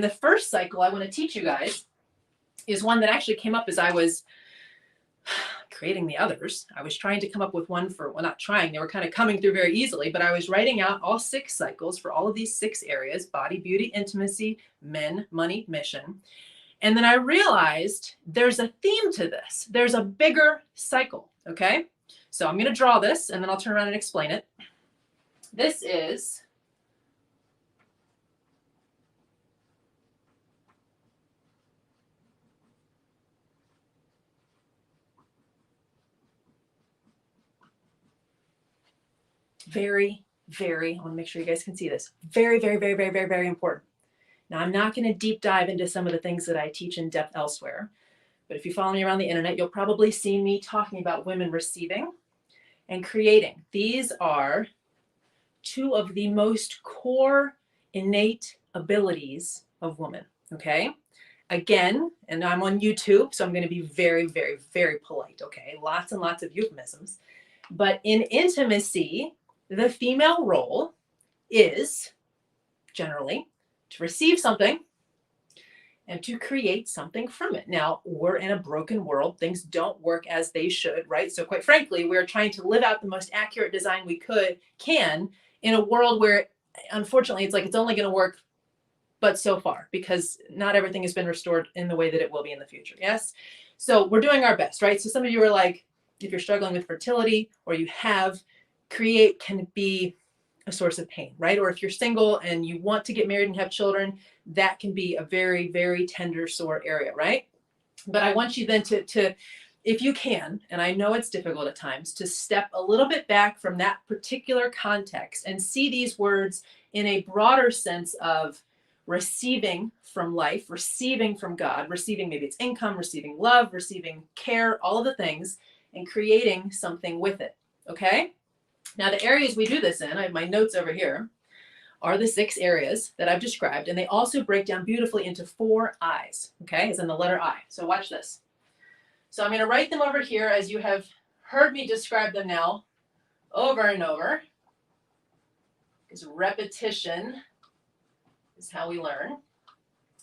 And the first cycle I want to teach you guys is one that actually came up as I was creating the others. I was trying to come up with one for, well, not trying, they were kind of coming through very easily, but I was writing out all 6 cycles for all of these 6 areas: body, beauty, intimacy, men, money, mission. And then I realized there's a theme to this. There's a bigger cycle, okay? So I'm going to draw this and then I'll turn around and explain it. This is very, I want to make sure you guys can see this. Very, very, very, very, very, very important. Now, I'm not going to deep dive into some of the things that I teach in depth elsewhere, but if you follow me around the internet, you'll probably see me talking about women receiving and creating. These are 2 of the most core innate abilities of women, okay? Again, and I'm on YouTube, so I'm going to be very, very, very polite, okay? Lots and lots of euphemisms. But in intimacy, the female role is generally to receive something and to create something from it. Now, we're in a broken world. Things don't work as they should, right? So quite frankly, we're trying to live out the most accurate design we can in a world where, unfortunately, it's like it's only going to work but so far, because not everything has been restored in the way that it will be in the future. Yes? So we're doing our best, right? So some of you are like, if you're struggling with fertility or you have, create can be a source of pain, right? Or if you're single and you want to get married and have children, that can be a very, very tender, sore area, right? But I want you then to, if you can, and I know it's difficult at times, to step a little bit back from that particular context and see these words in a broader sense of receiving from life, receiving from God, receiving, maybe it's income, receiving love, receiving care, all of the things, and creating something with it, okay? Now, the areas we do this in, I have my notes over here, are the 6 areas that I've described, and they also break down beautifully into 4 I's, okay, as in the letter I. So watch this. So I'm going to write them over here as you have heard me describe them now over and over, because repetition is how we learn.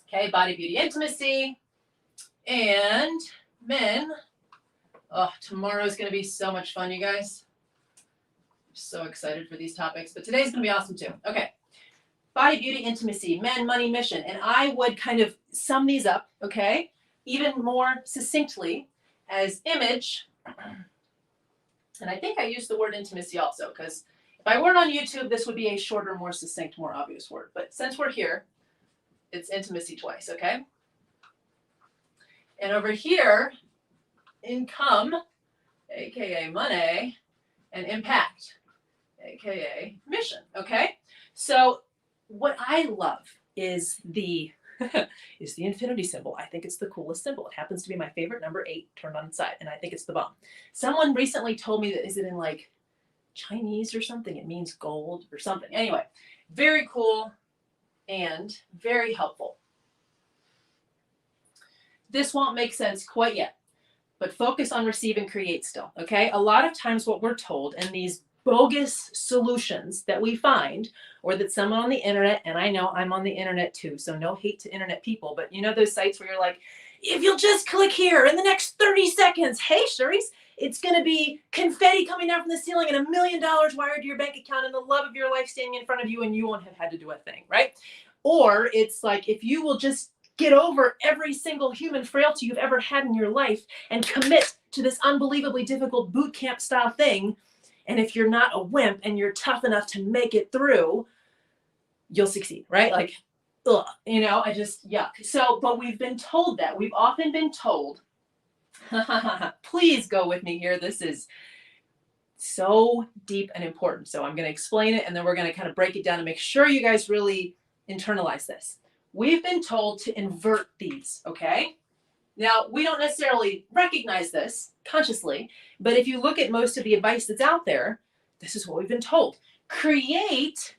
Okay, body, beauty, intimacy, and men. Oh, tomorrow's going to be so much fun, you guys. I'm so excited for these topics, but today's going to be awesome too. Okay. Body, beauty, intimacy, men, money, mission. And I would kind of sum these up, okay, even more succinctly as image. And I think I used the word intimacy also, because if I weren't on YouTube, this would be a shorter, more succinct, more obvious word. But since we're here, it's intimacy twice, okay? And over here, income, aka money, and impact, aka mission, okay? So what I love is the infinity symbol. I think it's the coolest symbol. It happens to be my favorite, number 8 turned on its side, and I think it's the bomb. Someone recently told me that, is it in like Chinese or something? It means gold or something. Anyway, very cool and very helpful. This won't make sense quite yet, but focus on receive and create still, okay? A lot of times what we're told in these bogus solutions that we find, or that someone on the internet, and I know I'm on the internet too, so no hate to internet people, but you know those sites where you're like, if you'll just click here in the next 30 seconds, hey, Sharice, it's going to be confetti coming down from the ceiling and $1 million wired to your bank account and the love of your life standing in front of you and you won't have had to do a thing, right? Or it's like, if you will just get over every single human frailty you've ever had in your life and commit to this unbelievably difficult boot camp style thing, and if you're not a wimp and you're tough enough to make it through, you'll succeed, right? Like, ugh, you know, I just, yuck. So, but we've been told that. We've often been told, please go with me here. This is so deep and important. So I'm going to explain it, and then we're going to kind of break it down and make sure you guys really internalize this. We've been told to invert these, okay? Now, we don't necessarily recognize this consciously, but if you look at most of the advice that's out there, this is what we've been told. Create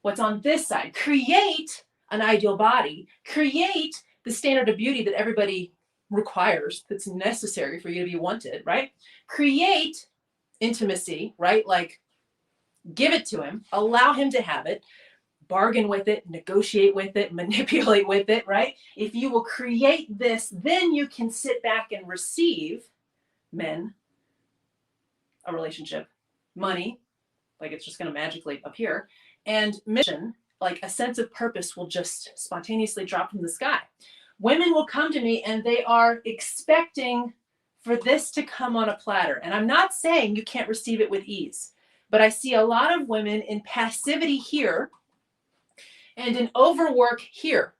what's on this side. Create an ideal body. Create the standard of beauty that everybody requires, that's necessary for you to be wanted, right? Create intimacy, right? Like, give it to him. Allow him to have it. bargain with it, negotiate with it, manipulate with it, right? If you will create this, then you can sit back and receive, men, a relationship, money, like it's just going to magically appear, and mission, like a sense of purpose will just spontaneously drop from the sky. Women will come to me and they are expecting for this to come on a platter. And I'm not saying you can't receive it with ease, but I see a lot of women in passivity here and in overwork here,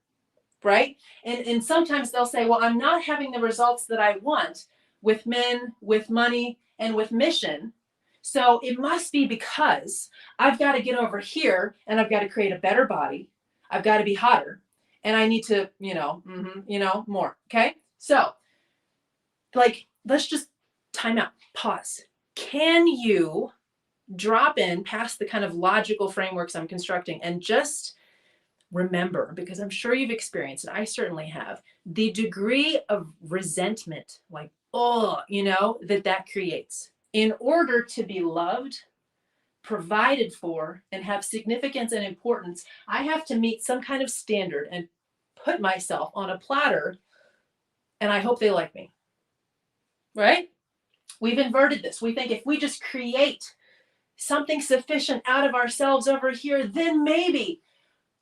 right? And sometimes they'll say, well, I'm not having the results that I want with men, with money, and with mission. So it must be because I've got to get over here and I've got to create a better body. I've got to be hotter and I need to, more. Okay. So like, let's just time out, pause. Can you drop in past the kind of logical frameworks I'm constructing and just remember, because I'm sure you've experienced it, I certainly have, the degree of resentment, like, that creates. In order to be loved, provided for, and have significance and importance, I have to meet some kind of standard and put myself on a platter, and I hope they like me, right? We've inverted this. We think if we just create something sufficient out of ourselves over here, then maybe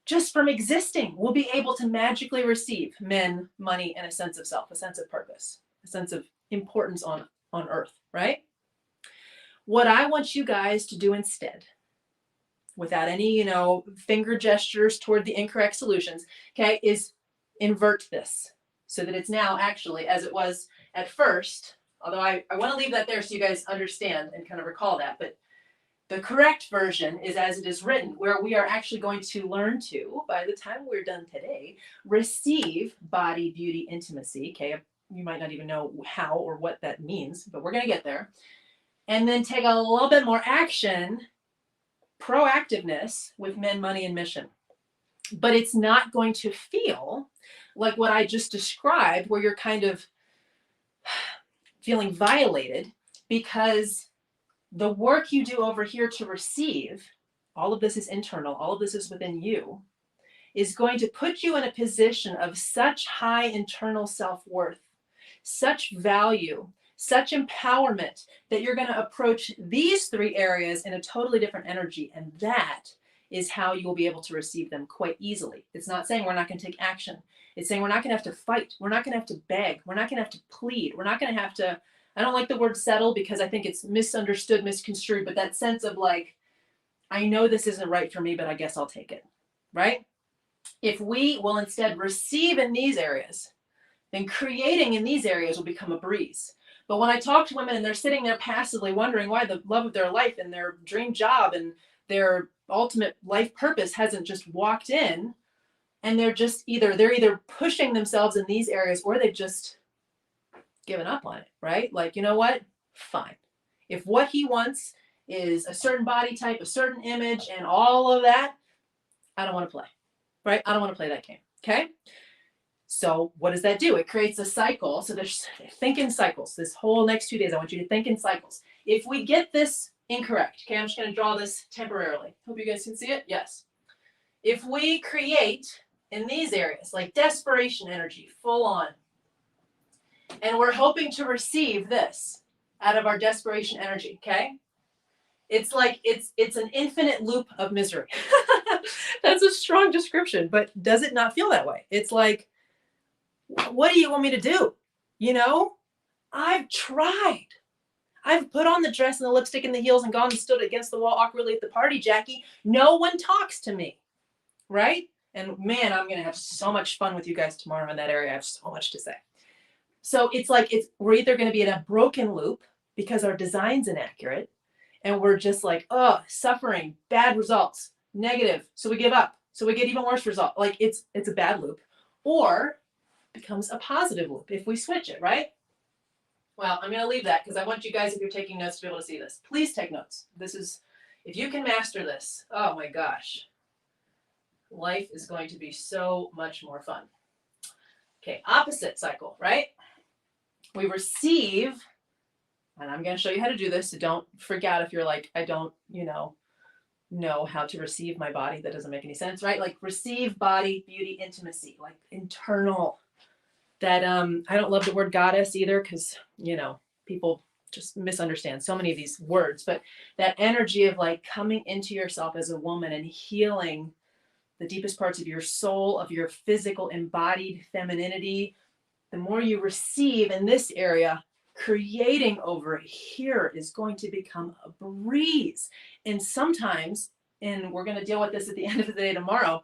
just from existing, we'll be able to magically receive men, money, and a sense of self, a sense of purpose, a sense of importance on earth, right? What I want you guys to do instead, without any, finger gestures toward the incorrect solutions, okay, is invert this so that it's now actually as it was at first, although I want to leave that there so you guys understand and kind of recall that, but the correct version is as it is written, where we are actually going to learn to, by the time we're done today, receive body, beauty, intimacy. Okay, you might not even know how or what that means, but we're going to get there. And then take a little bit more action, proactiveness with men, money, and mission. But it's not going to feel like what I just described, where you're kind of feeling violated, because the work you do over here to receive, all of this is internal, all of this is within you, is going to put you in a position of such high internal self-worth, such value, such empowerment, that you're going to approach these three areas in a totally different energy. And that is how you will be able to receive them quite easily. It's not saying we're not going to take action. It's saying we're not going to have to fight. We're not going to have to beg. We're not going to have to plead. We're not going to have to, I don't like the word settle because I think it's misunderstood, misconstrued, but that sense of like, I know this isn't right for me, but I guess I'll take it, right? If we will instead receive in these areas, then creating in these areas will become a breeze. But when I talk to women and they're sitting there passively wondering why the love of their life and their dream job and their ultimate life purpose hasn't just walked in, and they're either pushing themselves in these areas or they've just given up on it, right? Like, you know what? Fine. If what he wants is a certain body type, a certain image, and all of that, I don't want to play, right? I don't want to play that game, okay? So what does that do? It creates a cycle. So think in cycles. This whole next 2 days, I want you to think in cycles. If we get this incorrect, okay, I'm just going to draw this temporarily. Hope you guys can see it. Yes. If we create in these areas, like desperation energy, full on, and we're hoping to receive this out of our desperation energy, okay? It's like, it's an infinite loop of misery. That's a strong description, but does it not feel that way? It's like, what do you want me to do? I've tried. I've put on the dress and the lipstick and the heels and gone and stood against the wall awkwardly at the party, Jackie. No one talks to me, right? And man, I'm going to have so much fun with you guys tomorrow in that area. I have so much to say. So it's like, we're either going to be in a broken loop because our design's inaccurate and we're just like, suffering, bad results, negative. So we give up. So we get even worse result. Like it's a bad loop, or becomes a positive loop if we switch it, right? Well, I'm going to leave that because I want you guys, if you're taking notes, to be able to see this. Please take notes. If you can master this, oh my gosh, life is going to be so much more fun. Okay, opposite cycle, right? We receive, and I'm going to show you how to do this, so don't freak out if you're like, I don't, know how to receive my body. That doesn't make any sense, right? Like receive body, beauty, intimacy, like internal. That I don't love the word goddess either, because people just misunderstand so many of these words, but that energy of like coming into yourself as a woman and healing the deepest parts of your soul, of your physical embodied femininity. The more you receive in this area, creating over here is going to become a breeze. And sometimes, and we're going to deal with this at the end of the day tomorrow,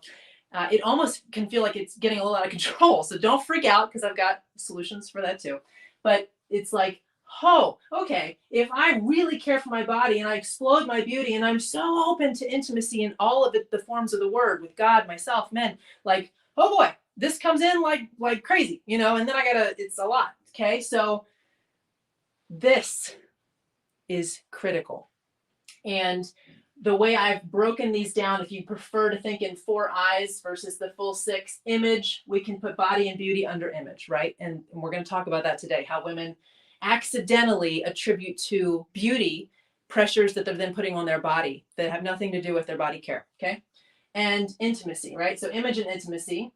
it almost can feel like it's getting a little out of control. So don't freak out, because I've got solutions for that too. But it's like, oh, okay, if I really care for my body and I explode my beauty and I'm so open to intimacy in all of it, the forms of the word with God, myself, men, like, oh boy, this comes in like crazy, and then it's a lot. Okay. So this is critical. And the way I've broken these down, if you prefer to think in 4 eyes versus the full 6, image, we can put body and beauty under image, right? And we're going to talk about that today, how women accidentally attribute to beauty pressures that they're then putting on their body that have nothing to do with their body care, okay? And intimacy, right? So image and intimacy,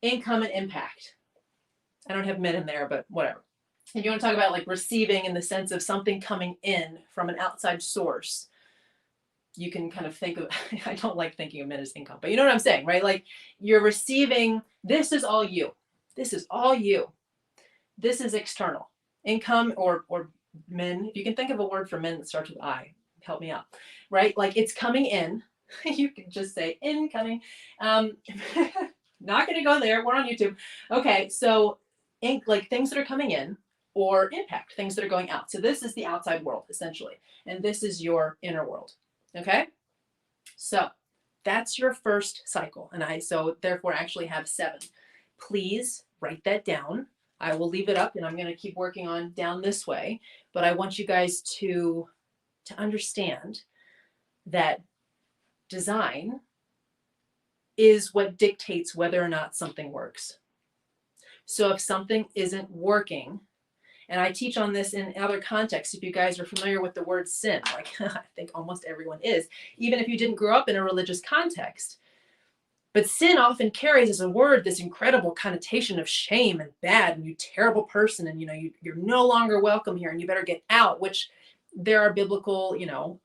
income and impact. I don't have men in there, but whatever. And you want to talk about like receiving in the sense of something coming in from an outside source. You can kind of think of, I don't like thinking of men as income, but you know what I'm saying, right? Like you're receiving, this is all you. This is all you. This is external. Income or men, if you can think of a word for men that starts with I, help me out, right? Like it's coming in. You can just say incoming. Not going to go there. We're on YouTube. Okay, so like things that are coming in, or impact, things that are going out. So this is the outside world, essentially. And this is your inner world. Okay? So that's your first cycle. And so therefore actually have 7. Please write that down. I will leave it up and I'm going to keep working on down this way. But I want you guys to understand that design is what dictates whether or not something works. So if something isn't working, and I teach on this in other contexts, if you guys are familiar with the word sin, like I think almost everyone is, even if you didn't grow up in a religious context. But sin often carries as a word this incredible connotation of shame and bad, and you terrible person, and you're no longer welcome here and you better get out, which there are biblical,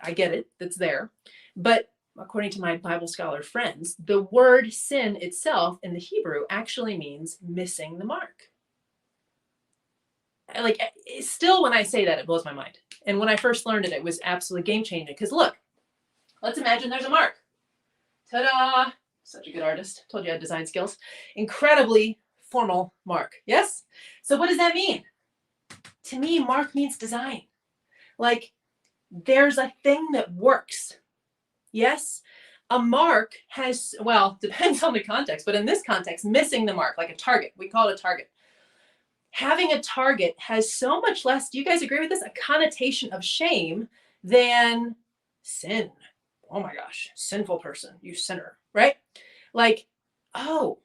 I get it, that's there. But according to my Bible scholar friends, the word sin itself in the Hebrew actually means missing the mark. Like still when I say that, it blows my mind. And when I first learned it, it was absolutely game changing. Because look, let's imagine there's a mark. Ta-da! Such a good artist. Told you I had design skills. Incredibly formal mark. Yes? So what does that mean? To me, mark means design. Like there's a thing that works. Yes? A mark has, well, depends on the context, but in this context, missing the mark, like a target. We call it a target. Having a target has so much less, do you guys agree with this? A connotation of shame than sin. Oh my gosh, sinful person, you sinner, right? Like, oh,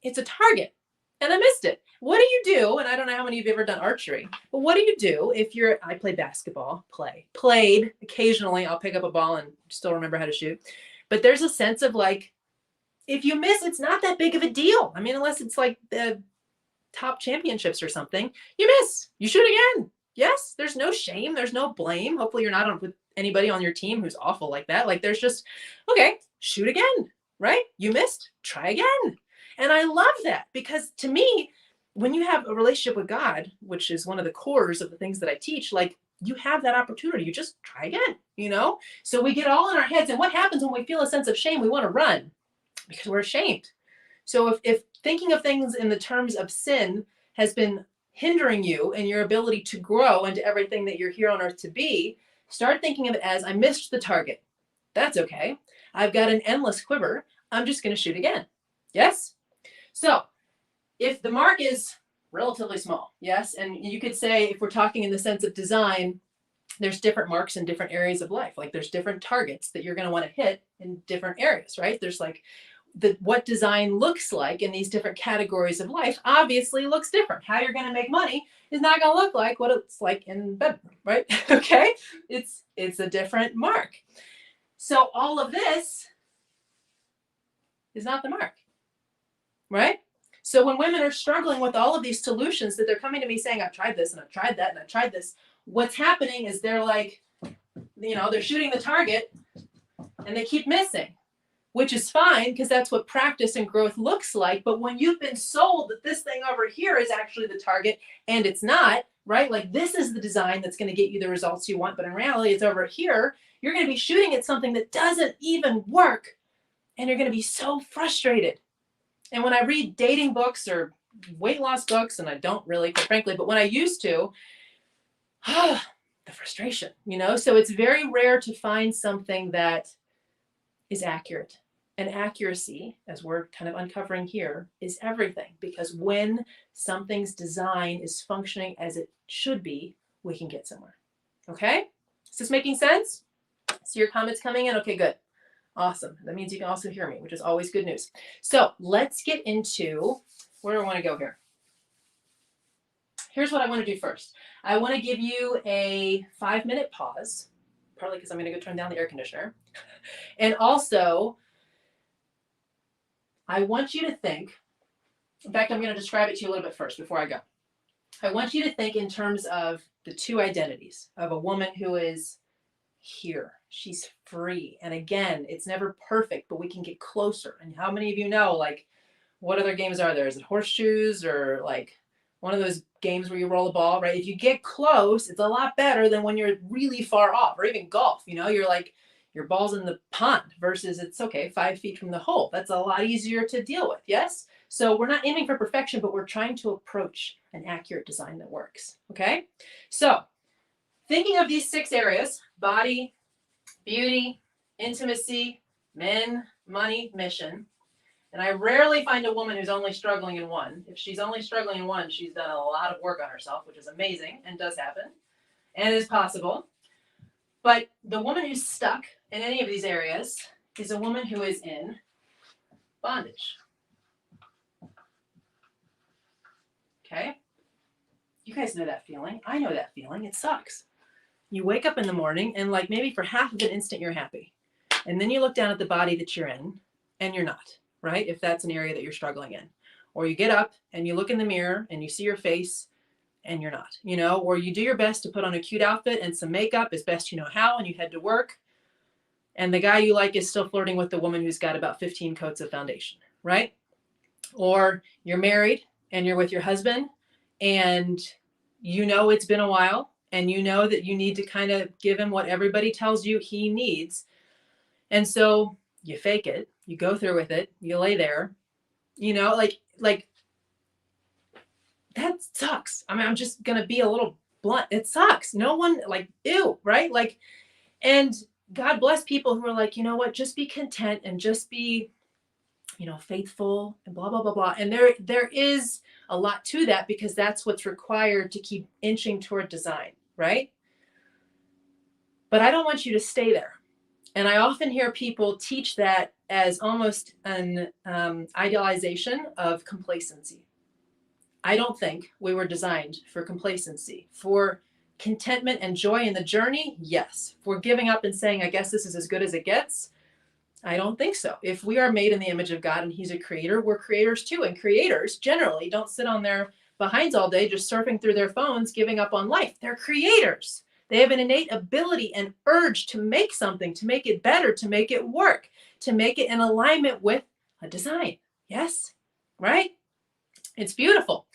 it's a target and I missed it. What do you do? And I don't know how many of you have ever done archery, but what do you do if I play basketball, played occasionally, I'll pick up a ball and still remember how to shoot. But there's a sense of like, if you miss, it's not that big of a deal. I mean, unless it's like the top championships or something, you miss, you shoot again. Yes, there's no shame, there's no blame. Hopefully you're not with anybody on your team who's awful like that. Like there's just, okay, shoot again, right? You missed, try again. And I love that, because to me, when you have a relationship with God, which is one of the cores of the things that I teach, like you have that opportunity, you just try again, So we get all in our heads, and what happens when we feel a sense of shame? We want to run because we're ashamed. So if thinking of things in the terms of sin has been hindering you in your ability to grow into everything that you're here on earth to be, start thinking of it as, I missed the target. That's okay. I've got an endless quiver. I'm just going to shoot again. Yes? So if the mark is relatively small, yes, and you could say, if we're talking in the sense of design, there's different marks in different areas of life. Like there's different targets that you're going to want to hit in different areas, right? There's like what design looks like in these different categories of life obviously looks different. How you're going to make money is not going to look like what it's like in bedroom, right? Okay. It's a different mark. So all of this is not the mark, right? So when women are struggling with all of these solutions that they're coming to me saying, I've tried this and I've tried that and I've tried this, what's happening is they're like, they're shooting the target and they keep missing, which is fine because that's what practice and growth looks like. But when you've been sold that this thing over here is actually the target and it's not, right? Like this is the design that's going to get you the results you want, but in reality it's over here. You're going to be shooting at something that doesn't even work and you're going to be so frustrated. And when I read dating books or weight loss books, and I don't really, quite frankly, but when I used to, the frustration, so it's very rare to find something that is accurate. And accuracy, as we're kind of uncovering here, is everything, because when something's design is functioning as it should be, we can get somewhere. Okay? Is this making sense? See your comments coming in? Okay, good. Awesome. That means you can also hear me, which is always good news. So let's get into where do I want to go here. Here's what I want to do first. I want to give you a 5-minute pause, partly because I'm going to go turn down the air conditioner. And also, I want you to think, in fact, I'm going to describe it to you a little bit first before I go. I want you to think in terms of the two identities of a woman who is here. She's free. And again, it's never perfect, but we can get closer. And how many of you know, like, what other games are there? Is it horseshoes or like one of those games where you roll a ball, right? If you get close, it's a lot better than when you're really far off, or even golf. You're like, your ball's in the pond versus it's okay, 5 feet from the hole. That's a lot easier to deal with. Yes. So we're not aiming for perfection, but we're trying to approach an accurate design that works. Okay. So thinking of these 6 areas: body, beauty, intimacy, men, money, mission. And I rarely find a woman who's only struggling in one. If she's only struggling in one, she's done a lot of work on herself, which is amazing and does happen and is possible. But the woman who's stuck in any of these areas is a woman who is in bondage. Okay? You guys know that feeling. I know that feeling. It sucks. You wake up in the morning and like maybe for half of an instant you're happy. And then you look down at the body that you're in and you're not, right? If that's an area that you're struggling in. Or you get up and you look in the mirror and you see your face and you're not, or you do your best to put on a cute outfit and some makeup as best you know how, and you head to work. And the guy you like is still flirting with the woman who's got about 15 coats of foundation, right? Or you're married and you're with your husband and it's been a while and that you need to kind of give him what everybody tells you he needs. And so you fake it, you go through with it, you lay there, like that sucks. I mean, I'm just going to be a little blunt. It sucks. No one ew, right? And God bless people who are like, just be content and just be, faithful and blah, blah, blah, blah. And there is a lot to that because that's what's required to keep inching toward design, right? But I don't want you to stay there. And I often hear people teach that as almost an idealization of complacency. I don't think we were designed for complacency. For contentment and joy in the journey, yes. For giving up and saying, I guess this is as good as it gets, I don't think so. If we are made in the image of God and he's a creator, we're creators too. And creators generally don't sit on their behinds all day just surfing through their phones, giving up on life. They're creators. They have an innate ability and urge to make something, to make it better, to make it work, to make it in alignment with a design. Yes? Right? It's beautiful.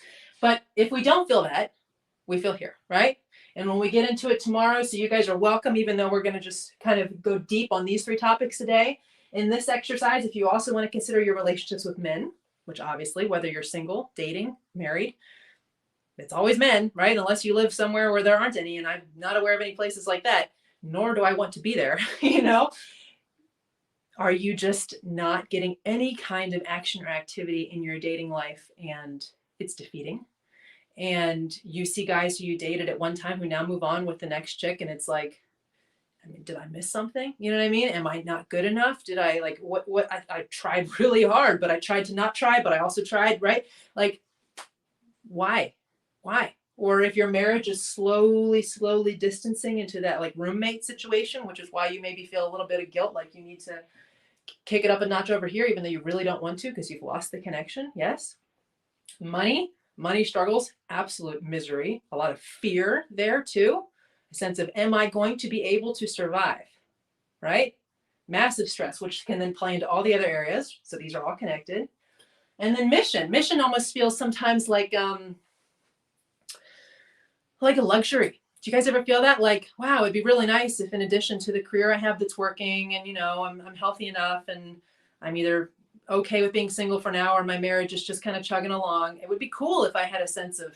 But if we don't feel that, we feel here, right? And when we get into it tomorrow, so you guys are welcome, even though we're going to just kind of go deep on these 3 topics today. In this exercise, if you also want to consider your relationships with men, which obviously, whether you're single, dating, married, it's always men, right? Unless you live somewhere where there aren't any, and I'm not aware of any places like that, nor do I want to be there, Are you just not getting any kind of action or activity in your dating life and it's defeating? And you see guys who you dated at one time who now move on with the next chick and it's like, did I miss something? You know what I mean? Am I not good enough? Did I I tried really hard, but I tried to not try, but I also tried, right? Why? Or if your marriage is slowly distancing into that like roommate situation, which is why you maybe feel a little bit of guilt, like you need to kick it up a notch over here, even though you really don't want to because you've lost the connection. Yes. Money struggles, absolute misery, a lot of fear there too. A sense of, am I going to be able to survive? Right? Massive stress, which can then play into all the other areas. So these are all connected. And then mission almost feels sometimes like a luxury. Do you guys ever feel that? Like, wow, it'd be really nice if in addition to the career I have that's working and, I'm healthy enough and I'm either okay with being single for now or my marriage is just kind of chugging along. It would be cool if I had a sense of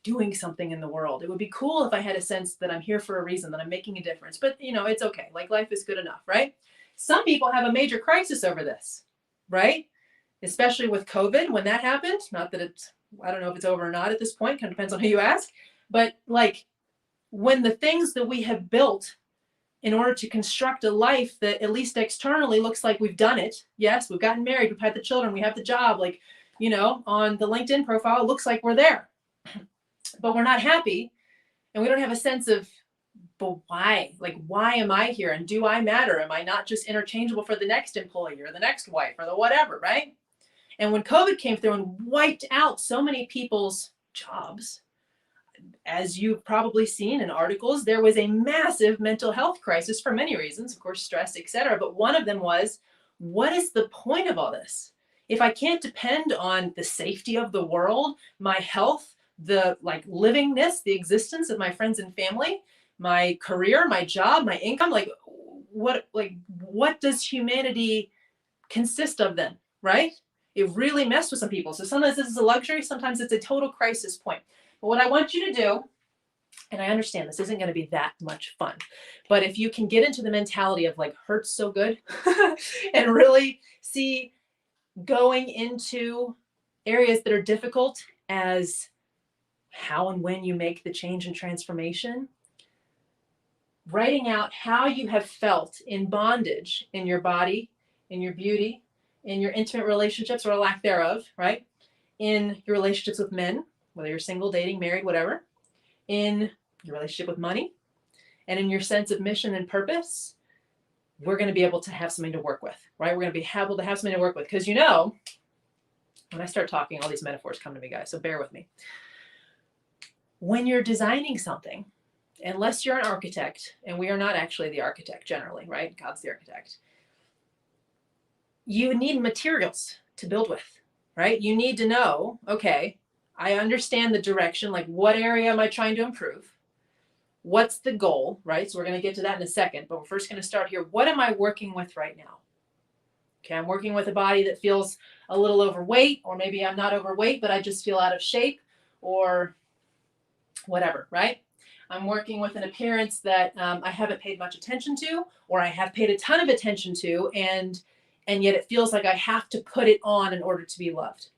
doing something in the world. It would be cool if I had a sense that I'm here for a reason, that I'm making a difference. But, it's okay. Like life is good enough, right? Some people have a major crisis over this, right? Especially with COVID when that happened. Not that I don't know if it's over or not at this point. Kind of depends on who you ask. But like when the things that we have built in order to construct a life that at least externally looks like we've done it. Yes, we've gotten married, we've had the children, we have the job, like, on the LinkedIn profile, it looks like we're there, but we're not happy. And we don't have a sense of, but why? Like, why am I here? And do I matter? Am I not just interchangeable for the next employee or the next wife or the whatever, right? And when COVID came through and wiped out so many people's jobs, as you've probably seen in articles, there was a massive mental health crisis for many reasons, of course, stress, etc. But one of them was, what is the point of all this? If I can't depend on the safety of the world, my health, the livingness, the existence of my friends and family, my career, my job, my income, what does humanity consist of then, right? It really messed with some people. So sometimes this is a luxury, sometimes it's a total crisis point. But what I want you to do, and I understand this isn't going to be that much fun, but if you can get into the mentality of like hurts so good and really see going into areas that are difficult as how and when you make the change and transformation, writing out how you have felt in bondage in your body, in your beauty, in your intimate relationships or a lack thereof, right? In your relationships with men, whether you're single, dating, married, whatever, in your relationship with money, and in your sense of mission and purpose, we're going to be able to have something to work with, right? We're going to be able to have something to work with. Because when I start talking, all these metaphors come to me, guys, so bear with me. When you're designing something, unless you're an architect, and we are not actually the architect generally, right? God's the architect. You need materials to build with, right? You need to know, okay, I understand the direction, like what area am I trying to improve? What's the goal, right? So we're going to get to that in a second, but we're first going to start here. What am I working with right now? Okay, I'm working with a body that feels a little overweight, or maybe I'm not overweight, but I just feel out of shape or whatever, right? I'm working with an appearance that I haven't paid much attention to, or I have paid a ton of attention to, and yet it feels like I have to put it on in order to be loved.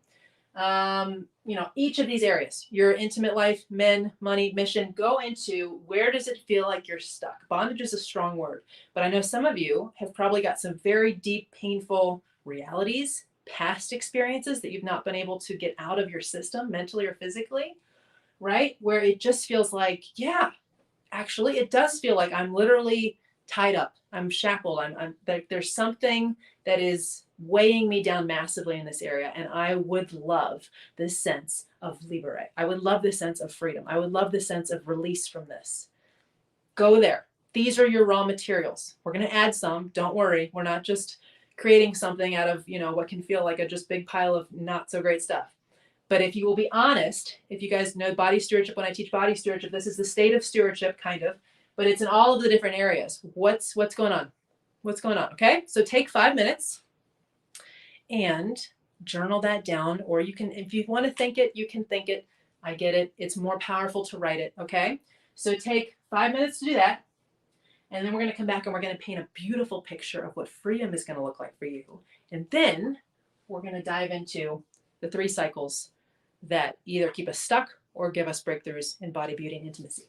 Each of these areas, your intimate life, men, money, mission, go into where does it feel like you're stuck? Bondage is a strong word, but I know some of you have probably got some very deep, painful realities, past experiences that you've not been able to get out of your system mentally or physically, right? Where it just feels like, yeah, actually, it does feel like I'm literally tied up. I'm shackled. There's something that is weighing me down massively in this area. And I would love this sense of libere. I would love this sense of freedom. I would love this sense of release from this. Go there. These are your raw materials. We're going to add some. Don't worry. We're not just creating something out of, what can feel like a just big pile of not so great stuff. But if you will be honest, if you guys know body stewardship, when I teach body stewardship, this is the state of stewardship, kind of, but it's in all of the different areas. What's going on? What's going on? Okay. So take 5 minutes and journal that down, or you can, if you want to think it, you can think it. I get it. It's more powerful to write it. Okay. So take 5 minutes to do that. And then we're going to come back and we're going to paint a beautiful picture of what freedom is going to look like for you. And then we're going to dive into the 3 cycles that either keep us stuck or give us breakthroughs in body, beauty, and intimacy.